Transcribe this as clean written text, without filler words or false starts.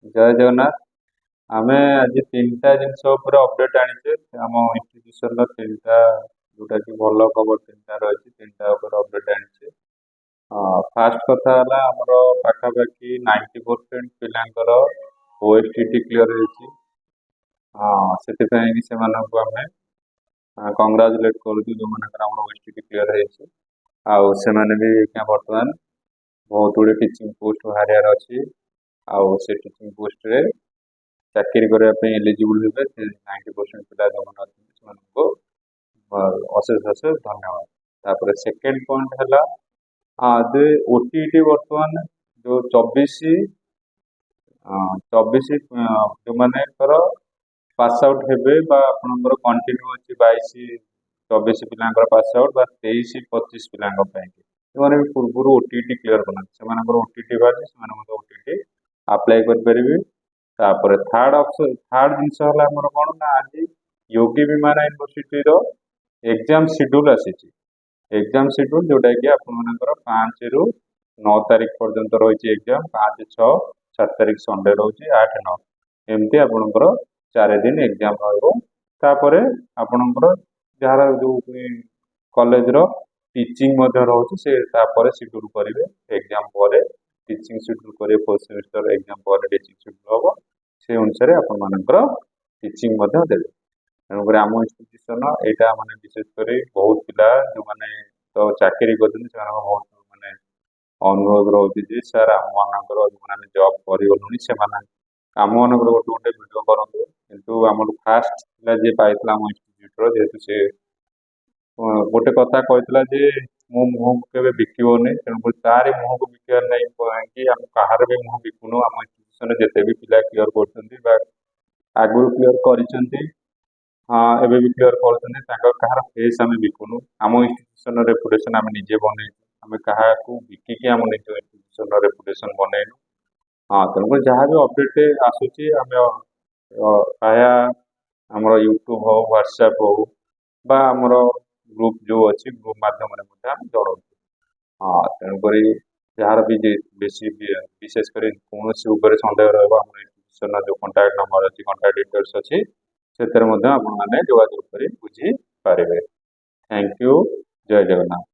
ଜୟ ଜଗନ୍ନାଥ। ଆମେ ଆଜି ତିନିଟା ଜିନିଷ ଉପରେ ଅପଡେଟ୍ ଆଣିଛେ ଆମ ଇନଷ୍ଟିଟ୍ୟୁସନର ତିନିଟା ଯୋଉଟାକି ଭଲ ଖବର ତିନିଟା ରହିଛି ତିନିଟା ଉପରେ ଅପଡେଟ୍ ଆଣିଛେ। ଫାଷ୍ଟ କଥା ହେଲା ଆମର ପାଖାପାଖି 90% ପିଲାଙ୍କର OSTT କ୍ଲିୟର ହେଇଛି। ସେଥିପାଇଁ ସେମାନଙ୍କୁ ଆମେ କଂଗ୍ରାଚୁଲେଟ୍ କରୁଛୁ ଯୋଉମାନଙ୍କର ଆମର OSTT କ୍ଲିୟର ହେଇଛି। ଆଉ ସେମାନେ ବି ବର୍ତ୍ତମାନ ବହୁତ ଗୁଡ଼ିଏ ଟିଚିଂ ପୋଷ୍ଟ ବାହାରିବାର ଅଛି। ଆଉ ସେ ଟିଚିଂ ପୋଷ୍ଟରେ ଚାକିରି କରିବା ପାଇଁ ଏଲିଜିବୁଲ ହେବେ। ସେ 90% ପିଲା ଯୋଉମାନେ ଅଛନ୍ତି ସେମାନଙ୍କୁ ଅଶେଷ ଅଶେଷ ଧନ୍ୟବାଦ। ତାପରେ ସେକେଣ୍ଡ ପଏଣ୍ଟ ହେଲା ଯେ OTT ବର୍ତ୍ତମାନ ଯୋଉ 24 ଯୋଉମାନଙ୍କର ପାସ୍ ଆଉଟ୍ ହେବେ ବା ଆପଣଙ୍କର କଣ୍ଟିନ୍ୟୁ ଅଛି 22-24 ପିଲାଙ୍କର ପାସ୍ ଆଉଟ୍ ବା 23-25 ପିଲାଙ୍କ ପାଇଁ ସେମାନେ ବି ପୂର୍ବରୁ OTT କ୍ଲିୟର କରନ୍ତି ସେମାନଙ୍କର OTT ବାହାରିଛି ସେମାନେ ମଧ୍ୟ OTT ଆପ୍ଲାଏ କରିପାରିବେ। ତାପରେ ଥାର୍ଡ ଜିନିଷ ହେଲା ଆମର କଣ ନା ଆଜି योगी विमाना यूनिवर्सिटी एग्जाम शेड्यूल आसी एग्जाम शेड्यूल जोटा कि आपंकर 5 ରୁ 9 तारीख पर्यंत रही एग्जाम 5, 6, 7 तारीख संडे रही 8, 9 एमती आपंकर 4 दिन एग्जाम रहा आपणकर जार जो कॉलेज रो टीचिंग रोचे से शेड्यूल करेंगे एग्जाम पर टीचिंग शेड्यूल करेंगे 4th सेमेस्टर एग्जाम पर टीचिंग शेड्यूल हम से अनुसार आपंकर टीचिंग देवे। तेणुक आम इन्स्टिट्यूशन यहाँ माने विशेषकर बहुत पिला जो मैंने तो चाकरी कर बहुत माने अनुरोध रोचे सर आम मानकर जो जॉब करगलुँ से आम मान गोटे गोटे भिड करूँ कितु आम फास्ट जी पाई आम इन्स्टिट्यूट जेहेतु से गोटे कथा कहला मो मुह को केवे बिकबनी तेणुक तार मुह को बिकबार नहीं कि आम कहार भी मुह बिकुनु आम इन्स्टिट्यूशन जिते भी पिला क्लियर कर आगुरी क्लियर कर एबे भी क्लियर कर कहार फेस आम बिकुनु आम इन्स्टिट्यूशन रेपुटेशन आम निजे बनई आम क्या बिकिकी आम निज इन्स्टिट्यूशन रेपुटेशन बनईनु। तेणुक जहाँ भी अपडेट आसूची आम आमर यूट्यूब हो व्हाट्सएप हो बा आमर ग्रुप जो अच्छी ग्रुप मध्यम जनाऊँ। तेणुक जार भी विशेषकर कौन सन्देह रहा इन्स्टिट्यूशन जो कंटाक्ट नंबर अच्छी कंटाक्ट डिटेल्स अच्छी से जोगाजोग कर बुझी पारे। Thank you. जय जगन्नाथ।